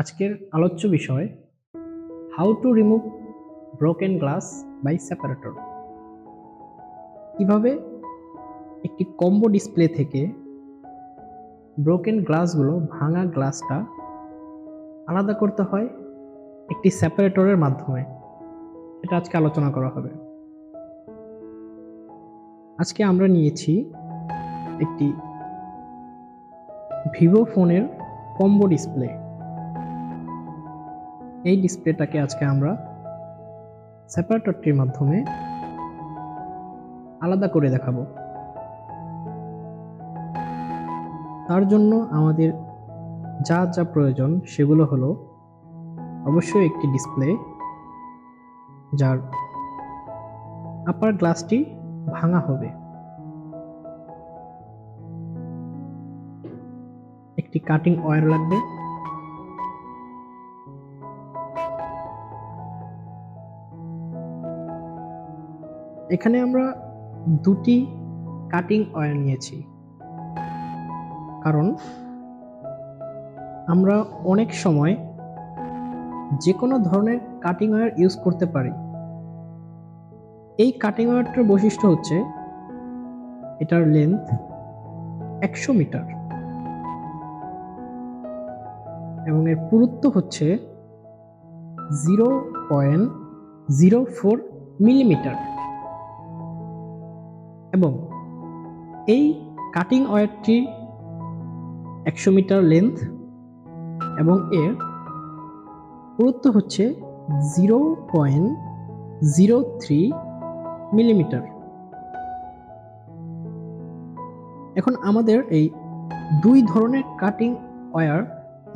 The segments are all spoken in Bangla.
আজকের আলোচ্য বিষয় how to remove broken glass by separator. কিভাবে একটি কম্বো ডিসপ্লে থেকে ব্রোকেন গ্লাসগুলো ভাঙা গ্লাসটা আলাদা করতে হয় একটি সেপারেটরের মাধ্যমে, এটা আজকে আলোচনা করা হবে। আজকে আমরা নিয়েছি একটি ভিভো ফোনের কম্বো ডিসপ্লে। এই ডিসপ্লেটাকে আজকে আমরা সেপারেটরটির মাধ্যমে আলাদা করে দেখাবো। তার জন্য আমাদের যা যা প্রয়োজন সেগুলো হলো অবশ্যই একটি ডিসপ্লে যার আপার গ্লাসটি ভাঙা হবে, একটি কাটিং ওয়্যার লাগবে, এখানে আমরা দুটি কাটিং ওয়্যার নিয়েছি কারণ আমরা অনেক সময় যে কোনো ধরনের কাটিং ওয়্যার ইউজ করতে পারি। এই কাটিং ওয়্যারটার বৈশিষ্ট্য হচ্ছে এটার লেন্থ 100 মিটার এবং এর পুরুত্ব হচ্ছে 0.04 মিলিমিটার এবং এই কাটিং ওয়্যারটি 100 মিটার লেন্থ এবং এর পুরুত্ব হচ্ছে 0.03 মিলিমিটার। এখন আমাদের এই দুই ধরনের কাটিং ওয়্যার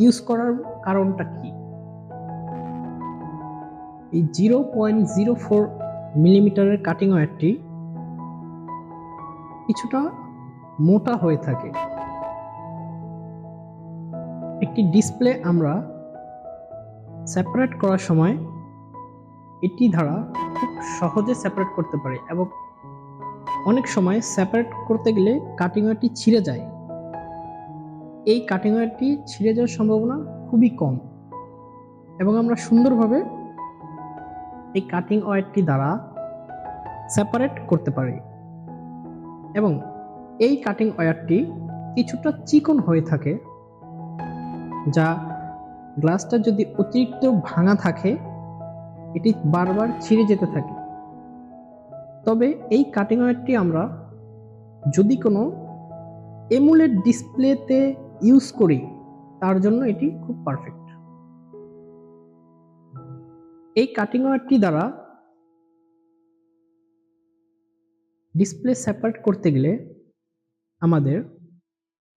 ইউজ করার কারণটা কি? এই 0.04 মিলিমিটারের কাটিং ওয়্যারটি কিছুটা মোটা হয়ে থাকে। একটি ডিসপ্লে আমরা সেপারেট করার সময় এটি দ্বারা খুব সহজে সেপারেট করতে পারি এবং অনেক সময় সেপারেট করতে গেলে কাটিং ওয়্যারটি ছিঁড়ে যায়। এই কাটিং ওয়্যারটি ছিঁড়ে যাওয়ার সম্ভাবনা খুবই কম এবং আমরা সুন্দরভাবে এই কাটিং ওয়্যারটি দ্বারা সেপারেট করতে পারি এবং এই কাটিং ওয়্যারটি কিছুটা চিকন হয়ে থাকে, যা গ্লাসটা যদি অতিরিক্ত ভাঙা থাকে এটি বারবার ছিঁড়ে যেতে থাকে। তবে এই কাটিং ওয়্যারটি আমরা যদি কোনো এমুলেট ডিসপ্লেতে ইউজ করি তার জন্য এটি খুব পারফেক্ট। এই কাটিং ওয়্যারটি দ্বারা ডিসপ্লে সেপারেট করতে গেলে আমাদের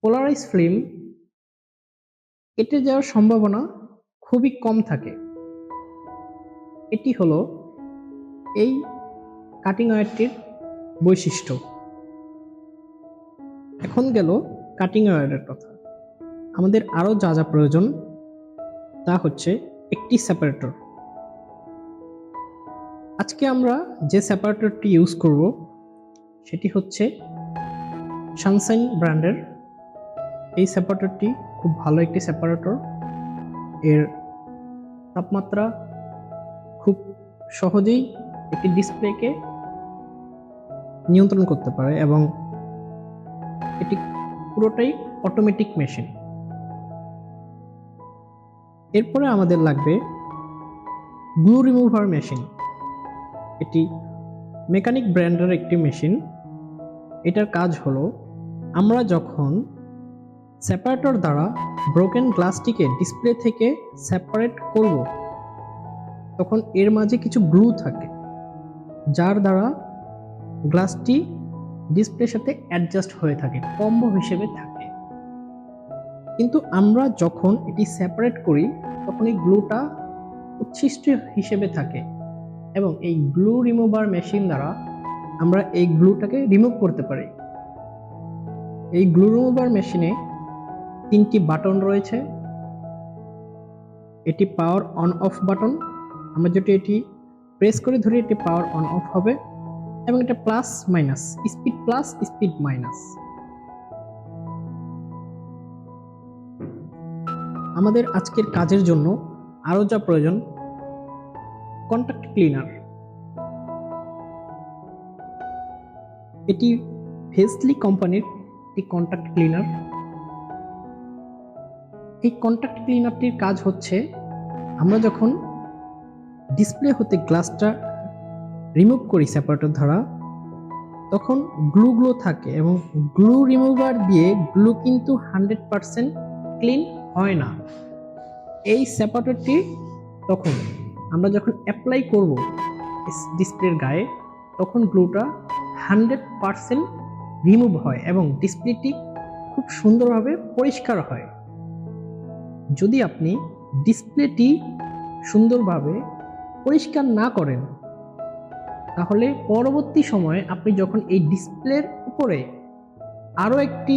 পোলারাইজ ফিল্ম কেটে যাওয়ার সম্ভাবনা খুবই কম থাকে। এটি হলো এই কাটিং ওয়্যারটির বৈশিষ্ট্য। এখন গেল কাটিং ওয়্যারের কথা। আমাদের আরও যা যা প্রয়োজন তা হচ্ছে একটি সেপারেটর। আজকে আমরা যে সেপারেটরটি ইউজ করব সেটি হচ্ছে সানশাইন ব্র্যান্ডের। এই সেপারেটরটি খুব ভালো একটি সেপারেটর। এর তাপমাত্রা খুব সহজেই একটি ডিসপ্লেকে নিয়ন্ত্রণ করতে পারে এবং এটি পুরোটাই অটোমেটিক মেশিন। এরপরে আমাদের লাগবে গ্লু রিমুভার মেশিন। এটি মেকানিক ব্র্যান্ডের একটি মেশিন। এটার কাজ হলো আমরা যখন সেপারেটর দ্বারা ব্রোকেন গ্লাসটিকে ডিসপ্লে থেকে সেপারেট করব তখন এর মাঝে কিছু গ্লু থাকে যার দ্বারা গ্লাসটি ডিসপ্লের সাথে অ্যাডজাস্ট হয়ে থাকে, কম্বো হিসেবে থাকে। কিন্তু আমরা যখন এটি সেপারেট করি তখন এই গ্লুটা উচ্ছিষ্ট হিসেবে থাকে এবং এই গ্লু রিমুভার মেশিন দ্বারা আমরা এই গ্লুটাকে রিমুভ করতে পারি। এই গ্লু রিমুভার মেশিনে 3টি বাটন রয়েছে। এটি পাওয়ার অন অফ বাটন। আমরা যদি এটি প্রেস করে ধরি এটি পাওয়ার অন অফ হবে এবং এটা plus minus, speed plus speed minus. আমাদের আজকের কাজের জন্য আরও যা প্রয়োজন, কন্টাক্ট ক্লিনার। এটি ভেসলি কোম্পানির একটি কন্টাক্ট ক্লিনার। এই কন্টাক্ট ক্লিনারটির কাজ হচ্ছে, আমরা যখন ডিসপ্লে হতে গ্লাসটা রিমুভ করি সেপারেটর দ্বারা, তখন গ্লুগুলো থাকে এবং গ্লু রিমুভার দিয়ে গ্লু কিন্তু 100% ক্লিন হয় না। এই সেপারেটরটি তখন আমরা যখন অ্যাপ্লাই করব ডিসপ্লের গায়ে, তখন গ্লুটা 100% রিমুভ হয় এবং ডিসপ্লেটি খুব সুন্দরভাবে পরিষ্কার হয়। যদি আপনি ডিসপ্লেটি সুন্দরভাবে পরিষ্কার না করেন, তাহলে পরবর্তী সময়ে আপনি যখন এই ডিসপ্লের উপরে আরও একটি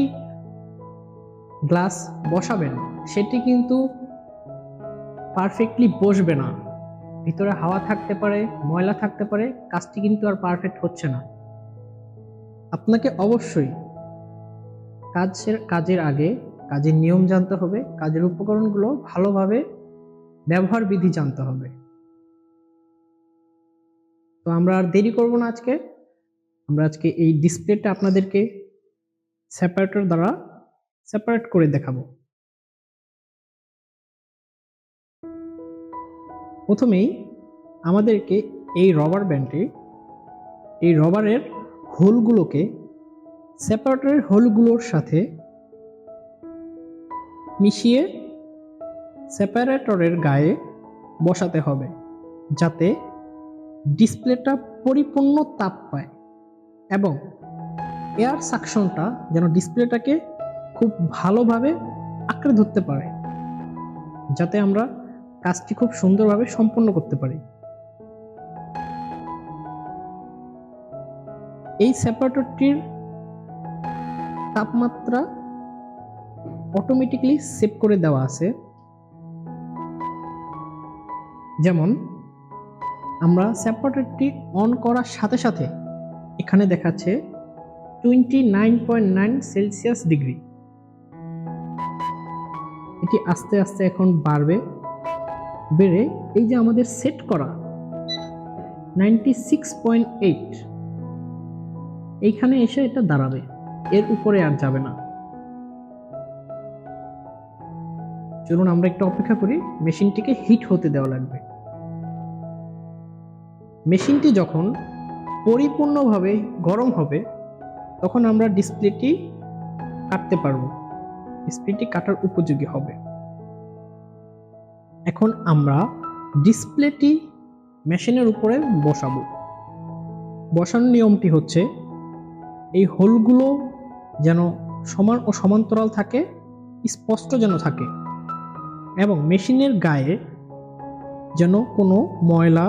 গ্লাস বসাবেন, সেটি কিন্তু পারফেক্টলি বসবে না। ভিতরে হাওয়া থাকতে পারে, ময়লা থাকতে পারে, কাজটি কিন্তু আর পারফেক্ট হচ্ছে না। আপনাকে অবশ্যই কাজের আগে কাজের নিয়ম জানতে হবে, কাজের উপকরণগুলো ভালোভাবে ব্যবহার বিধি জানতে হবে। তো আমরা আর দেরি করব না, আমরা আজকে এই ডিসপ্লেটা আপনাদেরকে সেপারেটর দ্বারা সেপারেট করে দেখাবো। প্রথমেই আমাদেরকে এই রবার ব্যান্ডে এই রবারের হোলগুলোকে সেপারেটরের হোলগুলোর সাথে মিশিয়ে সেপারেটরের গায়ে বসাতে হবে, যাতে ডিসপ্লেটা পরিপূর্ণ তাপ পায় এবং এয়ার সাকশনটা যেন ডিসপ্লেটাকে খুব ভালোভাবে আঁকড়ে ধরতে পারে, যাতে আমরা কাজটি খুব সুন্দরভাবে সম্পন্ন করতে পারি। এই সেপারেটরটির তাপমাত্রা অটোমেটিক্যালি সেভ করে দেওয়া আছে। যেমন আমরা সেপারেটরটি অন করার সাথে সাথে এখানে দেখাচ্ছে 29.9 সেলসিয়াস ডিগ্রি। এটি আস্তে আস্তে এখন বেড়ে এই যে আমাদের সেট করা 96.8, এইখানে এসে এটা দাঁড়াবে, এর উপরে আর যাবে না। চলুন আমরা একটু অপেক্ষা করি, মেশিনটিকে হিট হতে দেওয়া লাগবে। মেশিনটি যখন পরিপূর্ণভাবে গরম হবে, তখন আমরা ডিসপ্লেটি কাটতে পারবো, ডিসপ্লেটি কাটার উপযোগী হবে। এখন আমরা ডিসপ্লেটি মেশিনের উপরে বসাবো। বসানোর নিয়মটি হচ্ছে, এই হোলগুলো যেন সমান ও সমান্তরাল থাকে, স্পষ্ট যেন থাকে এবং মেশিনের গায়ে যেন কোনো ময়লা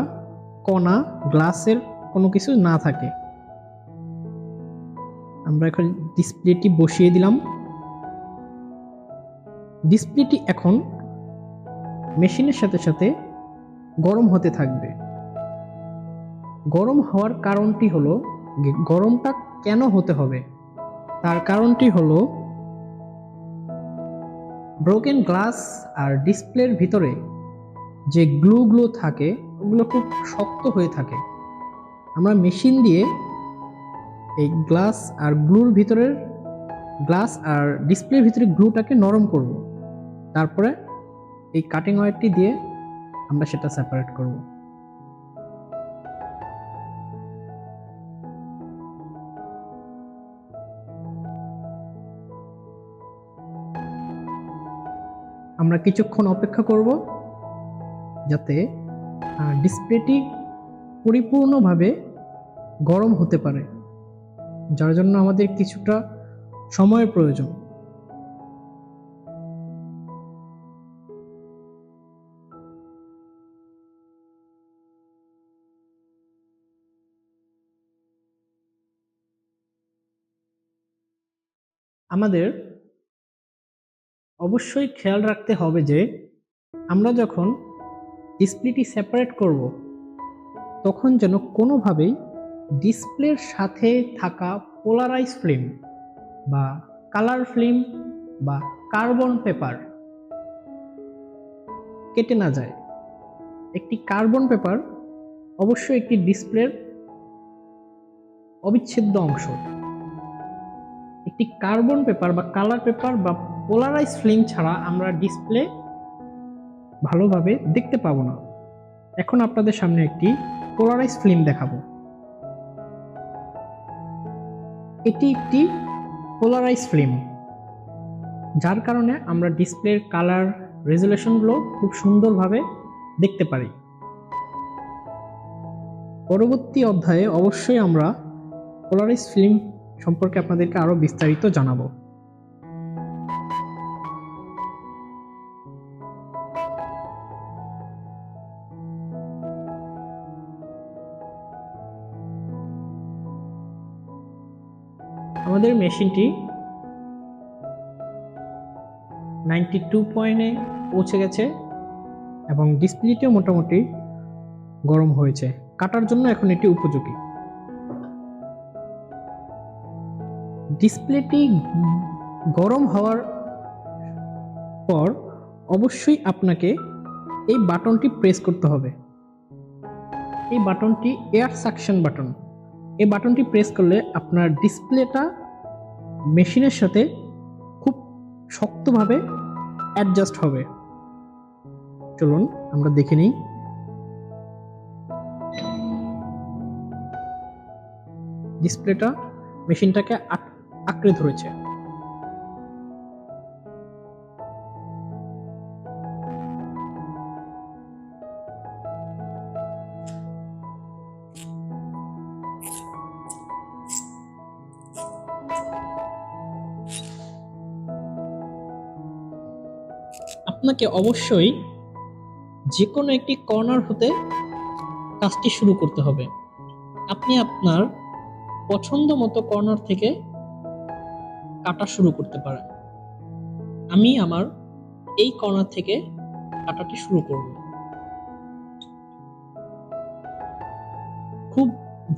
কণা গ্লাসের কোনো কিছু না থাকে। আমরা এখন ডিসপ্লেটি বসিয়ে দিলাম। ডিসপ্লেটি এখন মেশিনের সাথে সাথে গরম হতে থাকবে। গরম হওয়ার কারণটি হলো, গরমটা কেন হতে হবে তার কারণটি হলো, ব্রোকেন গ্লাস আর ডিসপ্লের ভিতরে যে গ্লুগুলো থাকে, ওগুলো খুব শক্ত হয়ে থাকে। আমরা মেশিন দিয়ে এই গ্লাস আর ডিসপ্লের ভিতরে গ্লুটাকে নরম করব, তারপরে এই কাটিং ওয়্যারটি দিয়ে আমরা সেটা সেপারেট করব। আমরা কিছুক্ষণ অপেক্ষা করব, যাতে ডিসপ্লেটি পরিপূর্ণভাবে গরম হতে পারে, যার জন্য আমাদের কিছুটা সময়ের প্রয়োজন। আমাদের অবশ্যই খেয়াল রাখতে হবে যে, আমরা যখন ডিসপ্লেটি সেপারেট করব, তখন যেন কোনোভাবেই ডিসপ্লের সাথে থাকা পোলারাইজ ফিল্ম বা কালার ফিল্ম বা কার্বন পেপার কেটে না যায়। একটি কার্বন পেপার অবশ্যই একটি ডিসপ্লের অবিচ্ছেদ্য অংশ। একটি কার্বন পেপার বা কালার পেপার বা পোলারাইজ ফিল্ম ছাড়া আমরা ডিসপ্লে ভালোভাবে দেখতে পাবো না। এখন আপনাদের সামনে একটি পোলারাইজ ফিল্ম দেখাবো। এটি একটি পোলারাইজ ফিল্ম, যার কারণে আমরা ডিসপ্লের কালার রেজুলেশনগুলো খুব সুন্দরভাবে দেখতে পারি। পরবর্তী অধ্যায়ে অবশ্যই আমরা পোলারাইজ ফিল্ম সম্পর্কে আপনাদেরকে আরো বিস্তারিত জানাবো। আমাদের মেশিনটি 92 পয়েন্টে পৌঁছে গেছে এবং ডিসপ্লেটিও মোটামুটি গরম হয়েছে, কাটার জন্য এখন এটি উপযোগী। ডিসপ্লেটি গরম হওয়ার পর অবশ্যই আপনাকে এই বাটনটি প্রেস করতে হবে। এই বাটনটি এয়ার সাকশন বাটন। এই বাটনটি প্রেস করলে আপনার ডিসপ্লেটা মেশিনের সাথে খুব শক্তভাবে অ্যাডজাস্ট হবে। চলুন আমরা দেখে নিই। ডিসপ্লেটা মেশিনটাকে আঁকড়ে ধরেছে। আপনাকে অবশ্যই যে কোনো একটি কর্নার হতে কাজটি শুরু করতে হবে। আপনি আপনার পছন্দ মতো কর্নার থেকে কাটা শুরু করতে পারেন। আমি আমার এই কর্নার থেকে কাটাটি শুরু করব। খুব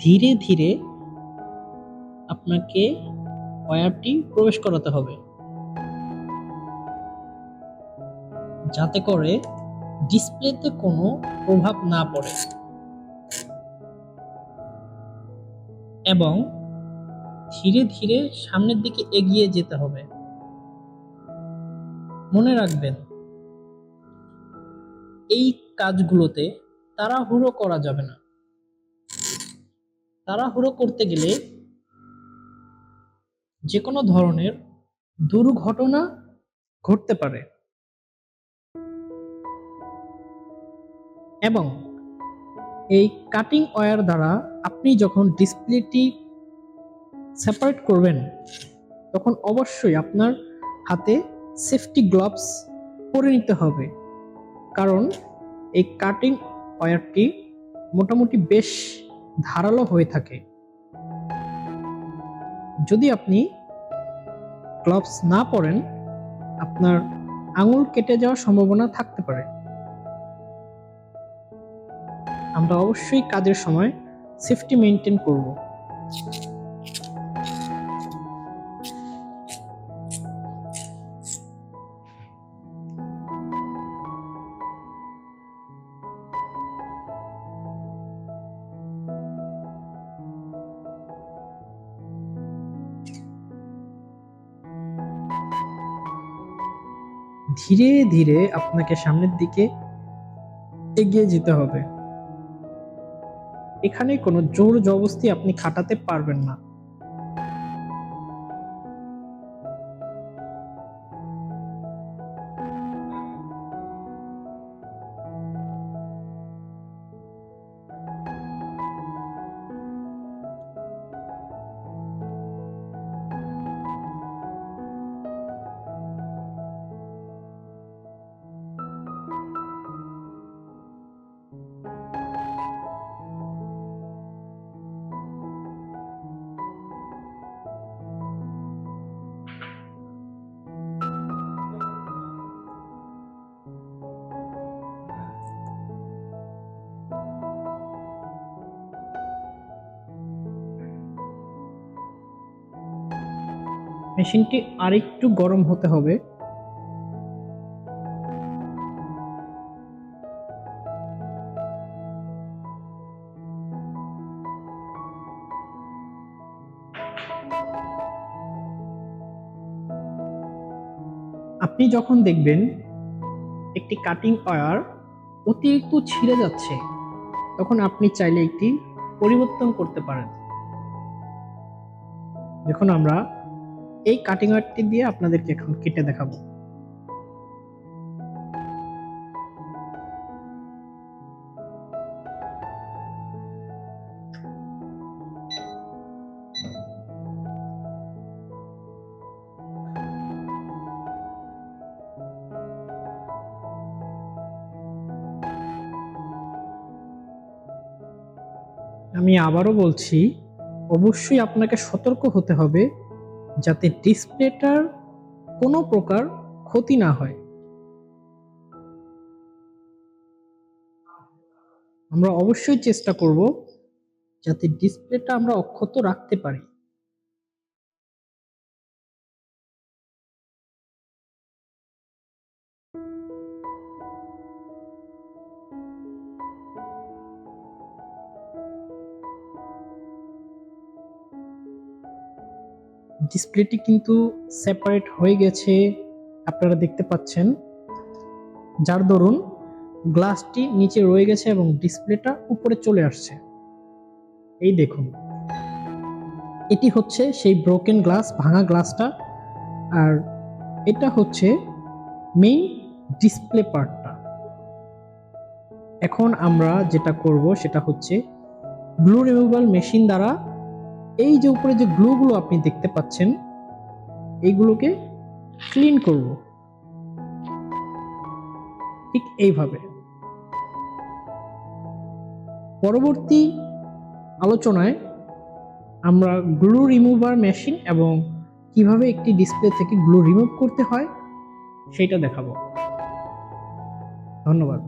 ধীরে ধীরে আপনাকে ওয়্যারটি প্রবেশ করাতে হবে, যাতে করে ডিসপ্লেতে কোনো প্রভাব না পড়ে, এবং ধীরে ধীরে সামনের দিকে এগিয়ে যেতে হবে। মনে রাখবেন, এই কাজগুলোতে তাড়াহুড়ো করা যাবে না। তাড়াহুড়ো করতে গেলে যে কোনো ধরনের দুর্ঘটনা ঘটতে পারে, এবং এই কাটিং ওয়্যার দ্বারা আপনি যখন ডিসপ্লেটি সেপারেট করবেন তখন অবশ্যই আপনার হাতে সেফটি গ্লাভস পরে নিতে হবে, কারণ এই কাটিং ওয়্যারটি মোটামুটি বেশ ধারালো হয়ে থাকে। যদি আপনি গ্লাভস না পরেন আপনার আঙুল কেটে যাওয়ার সম্ভাবনা থাকতে পারে। আমরা অবশ্যই কাজের সময় সেফটি মেনটেন করব। ধীরে ধীরে আপনাকে সামনের দিকে এগিয়ে যেতে হবে। এখানে কোনো জোর জবরদস্তি আপনি খাটাতে পারবেন না। মেশিনটি আরেকটু গরম হতে হবে। আপনি যখন দেখবেন একটি কাটিং ওয়্যার অতিরিক্ত ছিঁড়ে যাচ্ছে, তখন আপনি চাইলে একটি পরিবর্তন করতে পারেন। দেখুন, আমরা এই কাটিং ওয়্যারটি দিয়ে আপনাদেরকে এখন কেটে দেখাবো। আমি আবারও বলছি, অবশ্যই আপনাকে সতর্ক হতে হবে যাতে ডিসপ্লেটার কোনো প্রকার ক্ষতি না হয়। আমরা অবশ্যই চেষ্টা করব যাতে ডিসপ্লেটা আমরা অক্ষত রাখতে পারি। ডিসপ্লেটি কিন্তু সেপারেট হয়ে গেছে, আপনারা দেখতে পাচ্ছেন, যার দরুন গ্লাসটি নিচে রয়ে গেছে এবং ডিসপ্লেটা উপরে চলে আসছে। এই দেখুন, এটি হচ্ছে সেই ব্রোকেন গ্লাস, ভাঙা গ্লাসটা, আর এটা হচ্ছে মেইন ডিসপ্লে পার্টটা। এখন আমরা যেটা করব সেটা হচ্ছে গ্লু রিমুভাল মেশিন দ্বারা এই যে উপরে যে গ্লুগুলো আপনি দেখতে পাচ্ছেন, এইগুলোকে ক্লিন করব ঠিক এইভাবে। পরবর্তী আলোচনায় আমরা গ্লু রিমুভার মেশিন এবং কিভাবে একটি ডিসপ্লে থেকে গ্লু রিমুভ করতে হয় সেটা দেখাবো। ধন্যবাদ।